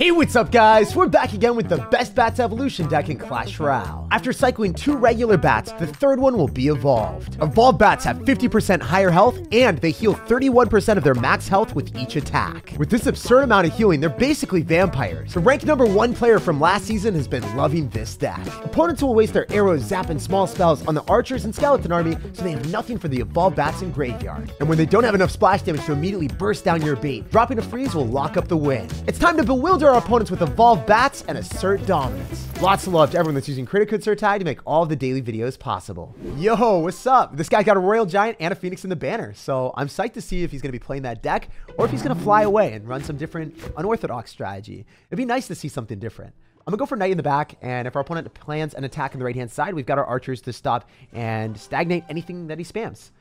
Hey, what's up guys? We're back again with the best bats evolution deck in Clash Royale. After cycling 2 regular bats, the third one will be evolved. Evolved bats have 50% higher health and they heal 31% of their max health with each attack. With this absurd amount of healing, they're basically vampires. The ranked #1 player from last season has been loving this deck. Opponents will waste their arrows, zap, and small spells on the archers and skeleton army, so they have nothing for the evolved bats in graveyard. And when they don't have enough splash damage to immediately burst down your bait, dropping a freeze will lock up the win. It's time to bewilder our opponents with evolved bats and assert dominance. Lots of love to everyone that's using credit code SirTag to make all of the daily videos possible. Yo, what's up? This guy got a Royal Giant and a Phoenix in the banner, so I'm psyched to see if he's going to be playing that deck or if he's going to fly away and run some different unorthodox strategy. It'd be nice to see something different. I'm going to go for Knight in the back, and if our opponent plans an attack on the right-hand side, we've got our archers to stop and stagnate anything that he spams.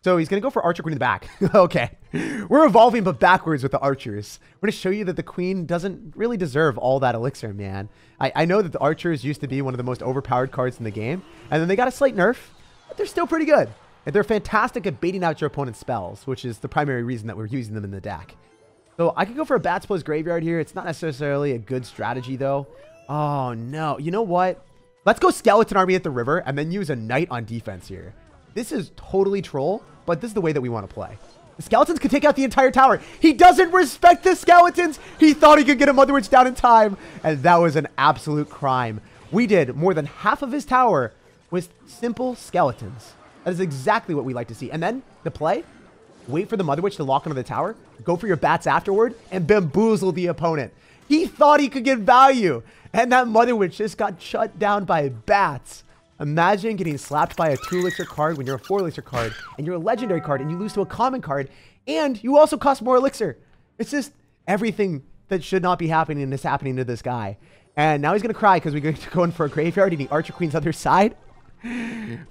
So he's going to go for Archer Queen in the back. Okay. We're evolving, but backwards with the archers. We're going to show you that the queen doesn't really deserve all that elixir, man. I know that the archers used to be one of the most overpowered cards in the game, and then they got a slight nerf, but they're still pretty good. And they're fantastic at baiting out your opponent's spells, which is the primary reason that we're using them in the deck. So I could go for a Bats Plus Graveyard here. It's not necessarily a good strategy, though. Oh, no. You know what? Let's go Skeleton Army at the river and then use a Knight on defense here. This is totally troll, but this is the way that we want to play. The skeletons could take out the entire tower. He doesn't respect the skeletons. He thought he could get a Mother Witch down in time, and that was an absolute crime. We did more than half of his tower with simple skeletons. That is exactly what we like to see. And then the play, wait for the Mother Witch to lock onto the tower, go for your bats afterward, and bamboozle the opponent. He thought he could get value, and that Mother Witch just got shut down by bats. Imagine getting slapped by a 2 elixir card when you're a 4 elixir card, and you're a legendary card, and you lose to a common card, and you also cost more elixir. It's just everything that should not be happening is happening to this guy. And now he's going to cry because we're going to go in for a graveyard and the Archer Queen's other side.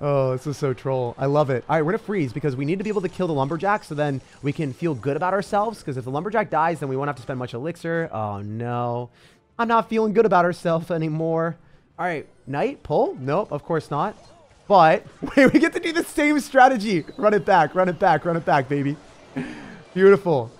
Oh, this is so troll. I love it. All right, we're going to freeze because we need to be able to kill the Lumberjack so then we can feel good about ourselves, because if the Lumberjack dies, then we won't have to spend much elixir. Oh, no. I'm not feeling good about ourselves anymore. All right, Knight, pull? Nope, of course not. But, wait, we get to do the same strategy. Run it back, run it back, run it back, baby. Beautiful.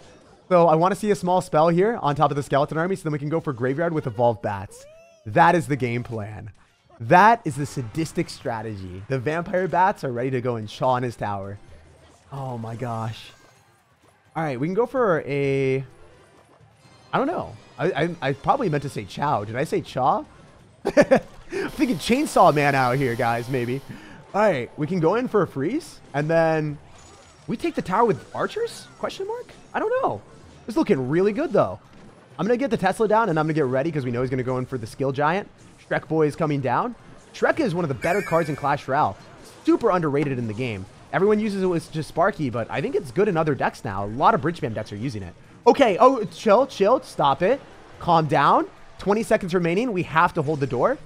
So I want to see a small spell here on top of the skeleton army so then we can go for graveyard with evolved bats. That is the game plan. That is the sadistic strategy. The vampire bats are ready to go and chaw on his tower. Oh my gosh. All right, we can go for a... I don't know. I probably meant to say chow. Did I say chaw? I'm thinking Chainsaw Man out here, guys, maybe. All right, we can go in for a freeze, and then we take the tower with archers? Question mark? I don't know. It's looking really good, though. I'm going to get the Tesla down, and I'm going to get ready because we know he's going to go in for the Skill Giant. Shrek Boy is coming down. Shrek is one of the better cards in Clash Royale. Super underrated in the game. Everyone uses it with just Sparky, but I think it's good in other decks now. A lot of bridge spam decks are using it. Okay, oh, chill, chill, stop it. Calm down. 20 seconds remaining. We have to hold the door.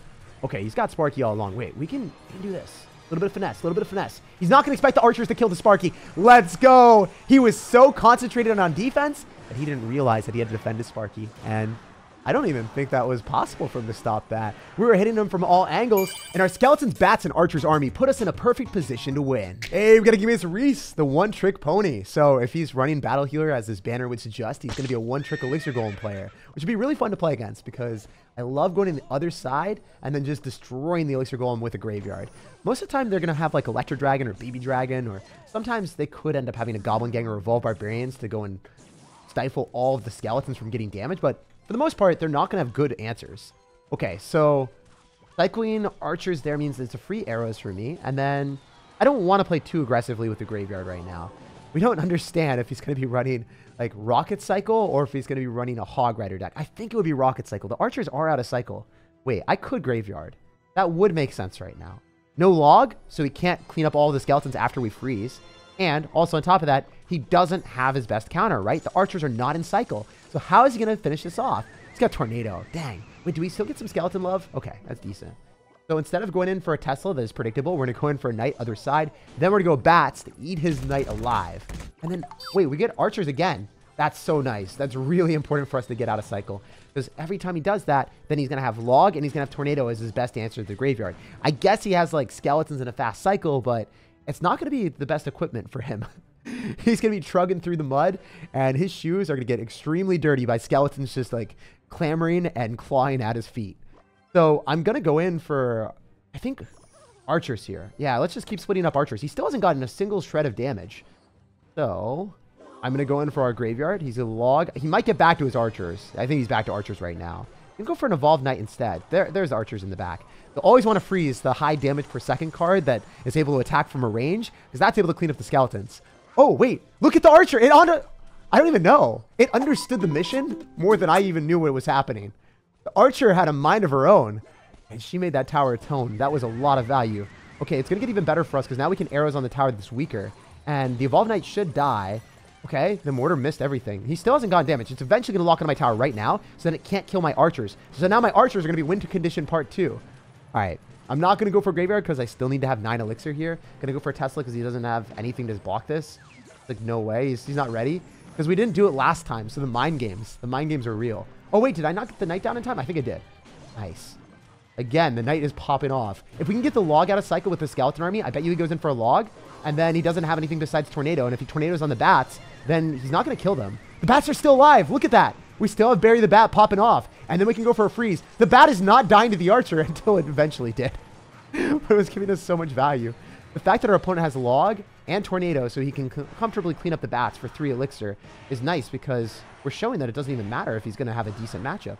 Okay, he's got Sparky all along. Wait, we can do this. A little bit of finesse, a little bit of finesse. He's not going to expect the archers to kill the Sparky. Let's go. He was so concentrated on defense that he didn't realize that he had to defend his Sparky. And I don't even think that was possible for him to stop that. We were hitting him from all angles, and our skeletons, bats, and archers army put us in a perfect position to win. Hey, we got to give us Reese, the one-trick pony. So if he's running Battle Healer as his banner would suggest, he's going to be a one-trick Elixir Golem player, which would be really fun to play against because I love going to the other side and then just destroying the Elixir Golem with a graveyard. Most of the time, they're going to have like Electro Dragon or Baby Dragon, or sometimes they could end up having a Goblin Gang or Evolved Barbarians to go and stifle all of the skeletons from getting damage, but for the most part, they're not going to have good answers. Okay, so cycling archers there means it's a free arrows for me. And then I don't want to play too aggressively with the graveyard right now. We don't understand if he's going to be running like Rocket Cycle or if he's going to be running a Hog Rider deck. I think it would be Rocket Cycle. The archers are out of cycle. Wait, I could graveyard. That would make sense right now. No log, so he can't clean up all the skeletons after we freeze. And also on top of that, he doesn't have his best counter, right? The archers are not in cycle. So how is he going to finish this off? He's got Tornado. Dang. Wait, do we still get some skeleton love? Okay, that's decent. So instead of going in for a Tesla that is predictable, we're going to go in for a Knight other side. Then we're going to go bats to eat his Knight alive. And then, wait, we get archers again. That's so nice. That's really important for us to get out of cycle. Because every time he does that, then he's going to have log and he's going to have Tornado as his best answer to the graveyard. I guess he has like skeletons in a fast cycle, but it's not going to be the best equipment for him. He's going to be trugging through the mud, and his shoes are going to get extremely dirty by skeletons just like clamoring and clawing at his feet. So I'm going to go in for, I think, archers here. Yeah, let's just keep splitting up archers. He still hasn't gotten a single shred of damage. So I'm going to go in for our graveyard. He's a log. He might get back to his archers. I think he's back to archers right now. You can go for an Evolved Knight instead. There's archers in the back. You'll always want to freeze the high damage per second card that is able to attack from a range, because that's able to clean up the skeletons. Oh, wait. Look at the archer. I don't even know. It understood the mission more than I even knew what was happening. The archer had a mind of her own, and she made that tower atone. That was a lot of value. Okay, it's going to get even better for us, because now we can arrows on the tower that's weaker. And the Evolved Knight should die. Okay, the mortar missed everything. He still hasn't gotten damage. It's eventually going to lock onto my tower right now, so then it can't kill my archers. So now my archers are going to be winter condition part 2. All right, I'm not going to go for graveyard because I still need to have 9 elixir here. Going to go for Tesla because he doesn't have anything to block this. Like, no way. He's not ready. Because we didn't do it last time, so the mind games are real. Oh, wait, did I not get the knight down in time? I think I did. Nice. Again, the knight is popping off. If we can get the log out of cycle with the skeleton army, I bet you he goes in for a log, and then he doesn't have anything besides tornado, and if he tornadoes on the bats, then he's not going to kill them. The bats are still alive. Look at that. We still have Bury the Bat popping off, and then we can go for a freeze. The bat is not dying to the archer until it eventually did. But it was giving us so much value. The fact that our opponent has log and tornado so he can comfortably clean up the bats for 3 elixir is nice, because we're showing that it doesn't even matter if he's going to have a decent matchup.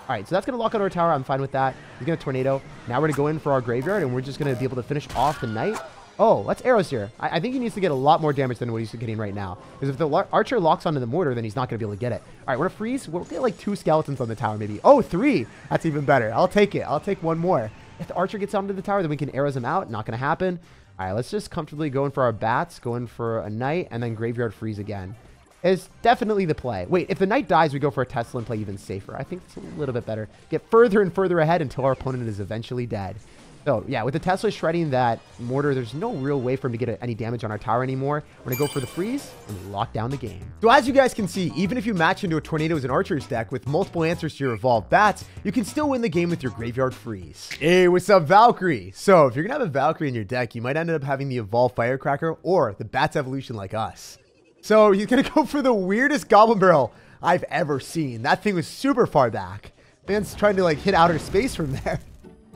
All right, so that's going to lock on our tower. I'm fine with that. He's going to tornado. Now we're going to go in for our graveyard, and we're just going to be able to finish off the knight. Oh, let's arrows here. I think he needs to get a lot more damage than what he's getting right now. Because if the archer locks onto the mortar, then he's not going to be able to get it. All right, we're going to freeze. We'll get like 2 skeletons on the tower maybe. Oh, 3. That's even better. I'll take it. I'll take 1 more. If the archer gets onto the tower, then we can arrows him out. Not going to happen. All right, let's just comfortably go in for our bats, go in for a knight, and then graveyard freeze again. Is definitely the play. Wait, if the knight dies, we go for a Tesla and play even safer. I think it's a little bit better. Get further and further ahead until our opponent is eventually dead. So, yeah, with the Tesla shredding that mortar, there's no real way for him to get any damage on our tower anymore. We're going to go for the freeze and lock down the game. So, as you guys can see, even if you match into a Tornadoes and Archers deck with multiple answers to your Evolved Bats, you can still win the game with your Graveyard Freeze. Hey, what's up, Valkyrie? So, if you're going to have a Valkyrie in your deck, you might end up having the Evolved Firecracker or the Bats Evolution like us. So, he's going to go for the weirdest Goblin Barrel I've ever seen. That thing was super far back. Man's trying to, like, hit outer space from there.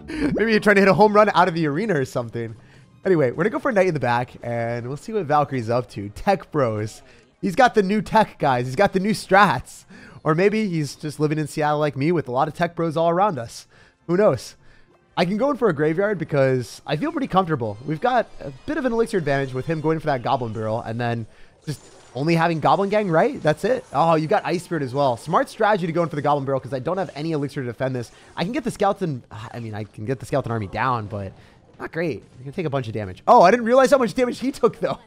Maybe you're trying to hit a home run out of the arena or something. Anyway, we're going to go for a knight in the back, and we'll see what Valkyrie's up to. Tech bros. He's got the new tech, guys. He's got the new strats. Or maybe he's just living in Seattle like me with a lot of tech bros all around us. Who knows? I can go in for a graveyard because I feel pretty comfortable. We've got a bit of an elixir advantage with him going for that Goblin Barrel, and then just only having Goblin Gang, right? That's it. Oh, you got Ice Spirit as well. Smart strategy to go in for the Goblin Barrel because I don't have any elixir to defend this. I can get the skeleton. I mean, I can get the skeleton army down, but not great. You can take a bunch of damage. Oh, I didn't realize how much damage he took, though.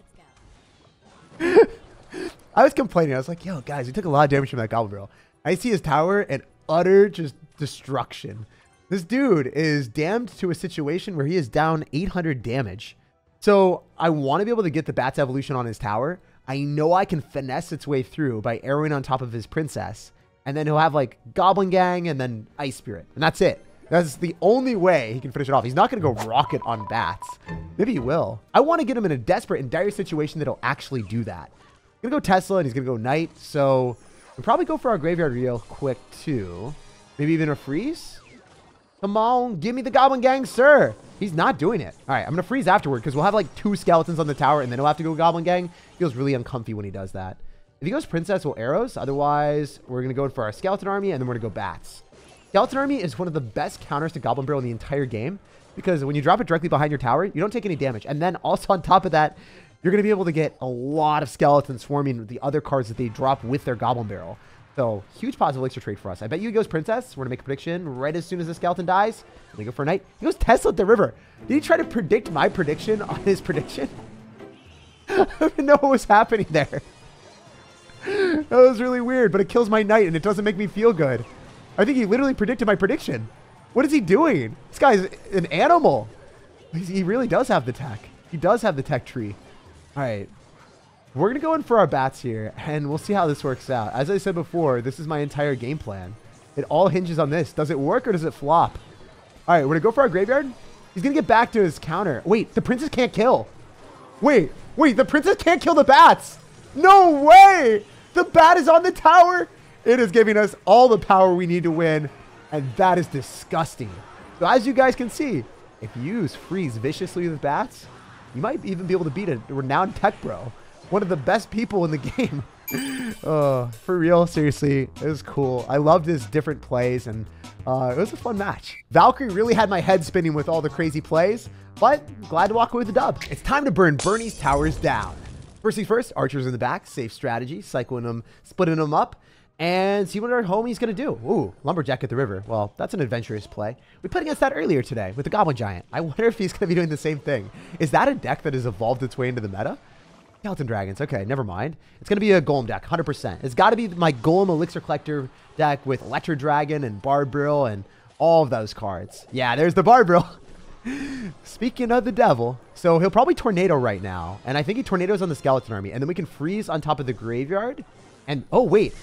I was complaining. I was like, yo, guys, he took a lot of damage from that Goblin Barrel. I see his tower and utter just destruction. This dude is damned to a situation where he is down 800 damage. So I want to be able to get the Bats Evolution on his tower. I know I can finesse its way through by arrowing on top of his princess. And then he'll have like Goblin Gang and then Ice Spirit. And that's it. That's the only way he can finish it off. He's not going to go rocket on bats. Maybe he will. I want to get him in a desperate and dire situation that'll actually do that. He's going to go Tesla and he's going to go Knight. So we'll probably go for our graveyard real quick too. Maybe even a freeze. Come on, give me the Goblin Gang, sir. He's not doing it. All right, I'm going to freeze afterward because we'll have like 2 skeletons on the tower and then he'll have to go Goblin Gang. Feels really uncomfy when he does that. If he goes Princess, we'll arrows. Otherwise, we're going to go in for our Skeleton Army and then we're going to go Bats. Skeleton Army is one of the best counters to Goblin Barrel in the entire game because when you drop it directly behind your tower, you don't take any damage. And then also on top of that, you're going to be able to get a lot of skeletons swarming the other cards that they drop with their Goblin Barrel. So, huge positive elixir trade for us. I bet you he goes Princess. We're going to make a prediction right as soon as the skeleton dies. They go for a Knight. He goes Tesla at the river. Did he try to predict my prediction on his prediction? I don't even know what was happening there. That was really weird, but it kills my Knight and it doesn't make me feel good. I think he literally predicted my prediction. What is he doing? This guy's an animal. He really does have the tech. He does have the tech tree. All right. We're going to go in for our bats here, and we'll see how this works out. As I said before, this is my entire game plan. It all hinges on this. Does it work or does it flop? All right, we're going to go for our graveyard. He's going to get back to his counter. Wait, the princess can't kill. Wait, the princess can't kill the bats. No way. The bat is on the tower, It is giving us all the power we need to win, and that is disgusting. So as you guys can see, if you use freeze viciously with bats, you might even be able to beat a renowned tech bro. One of the best people in the game. For real, seriously, it was cool. I loved his different plays, and it was a fun match. Valkyrie really had my head spinning with all the crazy plays, but glad to walk away with the dub. It's time to burn Bernie's towers down. First things first, archers in the back, safe strategy, cycling them, splitting them up, and see what our homie's gonna do. Ooh, lumberjack at the river. Well, that's an adventurous play. We played against that earlier today with the goblin giant. I wonder if he's gonna be doing the same thing. Is that a deck that has evolved its way into the meta? Skeleton dragons. Okay, never mind. It's going to be a golem deck, 100%. It's got to be my golem elixir collector deck with electro dragon and barbaril and all of those cards. Yeah, there's the barbaril. Speaking of the devil, so he'll probably tornado right now, and I think he tornadoes on the skeleton army, and then we can freeze on top of the graveyard. And oh wait,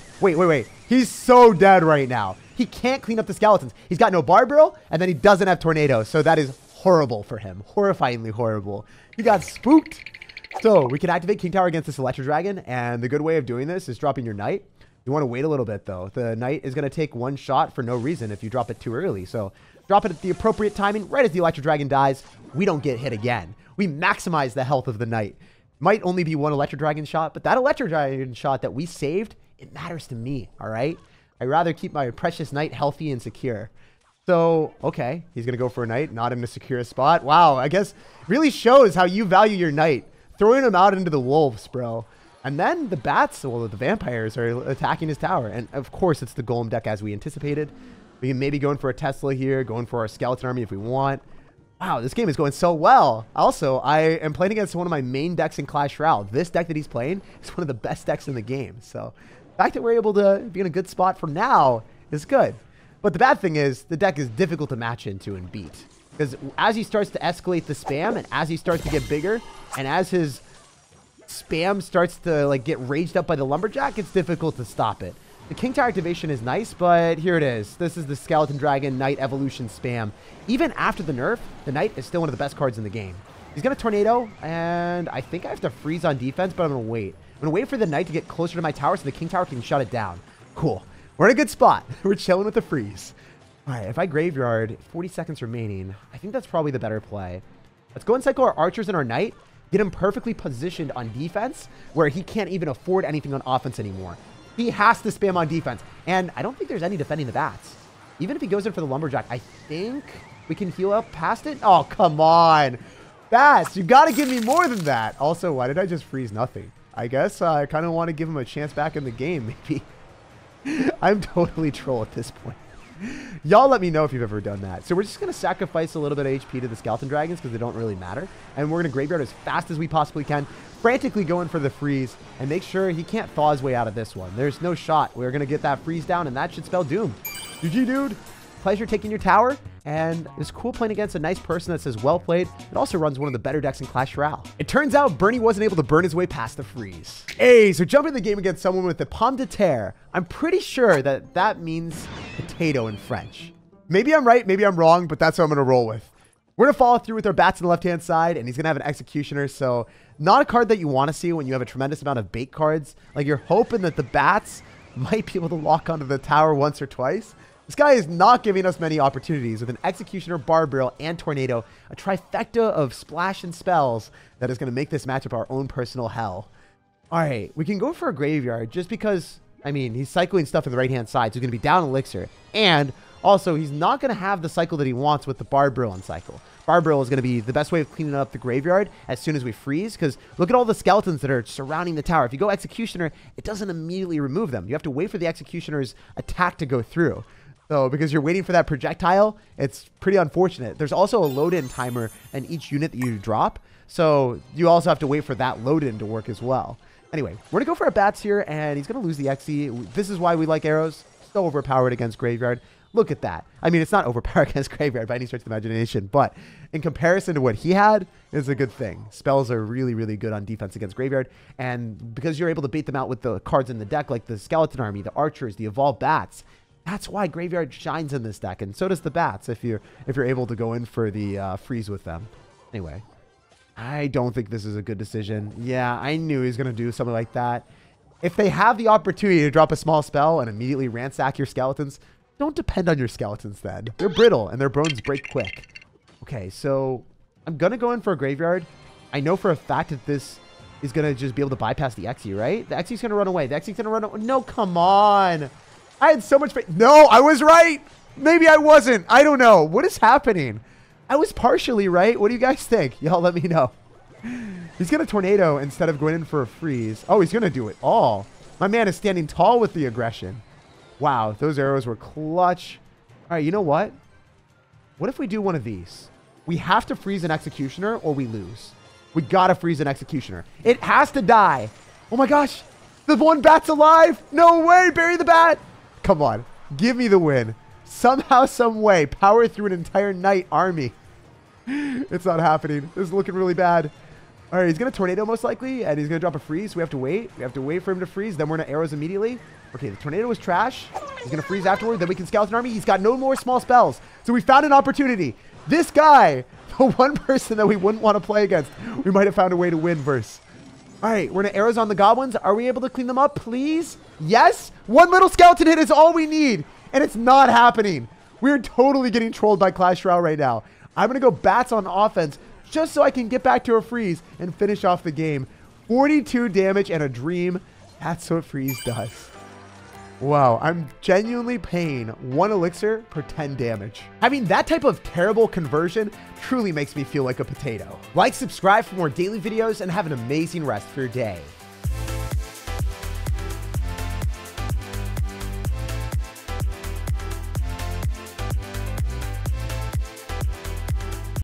he's so dead right now. He can't clean up the skeletons. He's got no barbaril, and then he doesn't have tornado, so that is horrible for him. Horrifyingly horrible. He got spooked. So we can activate King Tower against this Electro Dragon, and the good way of doing this is dropping your Knight. You want to wait a little bit though. The Knight is going to take one shot for no reason if you drop it too early. So drop it at the appropriate timing, right as the Electro Dragon dies. We don't get hit again. We maximize the health of the Knight. Might only be one Electro Dragon shot, but that Electro Dragon shot that we saved, it matters to me, all right? I'd rather keep my precious Knight healthy and secure. So, okay, he's going to go for a Knight, not in a secure spot. Wow, I guess really shows how you value your Knight. Throwing him out into the wolves, bro. And then the bats, well, the vampires are attacking his tower. And of course, it's the golem deck as we anticipated. We can maybe go in for a Tesla here, going for our skeleton army if we want. Wow, this game is going so well. Also, I am playing against one of my main decks in Clash Royale. This deck that he's playing is one of the best decks in the game. So the fact that we're able to be in a good spot for now is good. But the bad thing is the deck is difficult to match into and beat. Because as he starts to escalate the spam, and as he starts to get bigger, and as his spam starts to like get raged up by the lumberjack, it's difficult to stop it. The King Tower activation is nice, but here it is. This is the Skeleton Dragon Knight Evolution spam. Even after the nerf, the Knight is still one of the best cards in the game. He's going to tornado, and I think I have to freeze on defense, but I'm going to wait. I'm going to wait for the Knight to get closer to my tower so the King Tower can shut it down. Cool. We're in a good spot. We're chilling with the freeze. All right, if I graveyard, 40 seconds remaining, I think that's probably the better play. Let's go and cycle our archers and our Knight, get him perfectly positioned on defense where he can't even afford anything on offense anymore. He has to spam on defense, and I don't think there's any defending the bats. Even if he goes in for the lumberjack, I think we can heal up past it. Oh, come on. Bats, you got to give me more than that. Also, why did I just freeze nothing? I guess I kind of want to give him a chance back in the game, maybe. I'm totally troll at this point. Y'all let me know if you've ever done that. So we're just going to sacrifice a little bit of HP to the Skeleton Dragons because they don't really matter. And we're going to graveyard as fast as we possibly can, frantically going for the freeze, and make sure he can't thaw his way out of this one. There's no shot. We're going to get that freeze down, and that should spell doom. GG, dude. Pleasure taking your tower, and it's cool playing against a nice person that says well played. It also runs one of the better decks in Clash Royale. It turns out Bernie wasn't able to burn his way past the freeze. Hey, so jumping in the game against someone with the pomme de terre, I'm pretty sure that that means potato in French. Maybe I'm right, maybe I'm wrong, but that's what I'm going to roll with. We're going to follow through with our bats on the left-hand side, and he's going to have an executioner, so not a card that you want to see when you have a tremendous amount of bait cards. Like, you're hoping that the bats might be able to lock onto the tower once or twice. This guy is not giving us many opportunities with an Executioner, Barbaril, and Tornado, a trifecta of splash and spells that is going to make this matchup our own personal hell. All right, we can go for a graveyard just because, I mean, he's cycling stuff in the right-hand side, so he's going to be down Elixir. And also, he's not going to have the cycle that he wants with the Barbaril on cycle. Barbaril is going to be the best way of cleaning up the graveyard as soon as we freeze, because look at all the skeletons that are surrounding the tower. If you go Executioner, it doesn't immediately remove them. You have to wait for the Executioner's attack to go through. So because you're waiting for that projectile, it's pretty unfortunate. There's also a load-in timer in each unit that you drop. So you also have to wait for that load-in to work as well. Anyway, we're going to go for our bats here, and he's going to lose the Xe. This is why we like arrows. So overpowered against Graveyard. Look at that. I mean, it's not overpowered against Graveyard by any stretch of the imagination, but in comparison to what he had, it's a good thing. Spells are really, really good on defense against Graveyard, and because you're able to bait them out with the cards in the deck, like the Skeleton Army, the Archers, the Evolved Bats, that's why Graveyard shines in this deck, and so does the Bats if you're able to go in for the freeze with them. Anyway, I don't think this is a good decision. Yeah, I knew he was going to do something like that. If they have the opportunity to drop a small spell and immediately ransack your skeletons, don't depend on your skeletons then. They're brittle and their bones break quick. Okay, so I'm going to go in for a graveyard. I know for a fact that this is going to just be able to bypass the Xe, right? The Xe's going to run away. The Xe's going to run away. No, come on. I had so much faith. No, I was right. Maybe I wasn't. I don't know. What is happening? I was partially right. What do you guys think? Y'all let me know. He's going to tornado instead of going in for a freeze. Oh, he's going to do it all. My man is standing tall with the aggression. Wow, those arrows were clutch. All right, you know what? What if we do one of these? We have to freeze an Executioner or we lose. We got to freeze an Executioner. It has to die. Oh my gosh. The one bat's alive. No way. Bury the bat. Come on. Give me the win. Somehow, some way, power through an entire knight army. It's not happening. This is looking really bad. All right, he's going to tornado most likely, and he's going to drop a freeze. We have to wait. We have to wait for him to freeze. Then we're going to arrows immediately. Okay, the tornado was trash. He's going to freeze afterward. Then we can skeleton army. He's got no more small spells. So we found an opportunity. This guy, the one person that we wouldn't want to play against, we might have found a way to win versus. All right, we're going to arrows on the goblins. Are we able to clean them up, please? Yes. One little skeleton hit is all we need, and it's not happening. We're totally getting trolled by Clash Royale right now. I'm going to go bats on offense just so I can get back to a freeze and finish off the game. 42 damage and a dream. That's what freeze does. Wow, I'm genuinely paying 1 elixir per 10 damage. Having that type of terrible conversion truly makes me feel like a potato. Like, subscribe for more daily videos, and have an amazing rest of your day.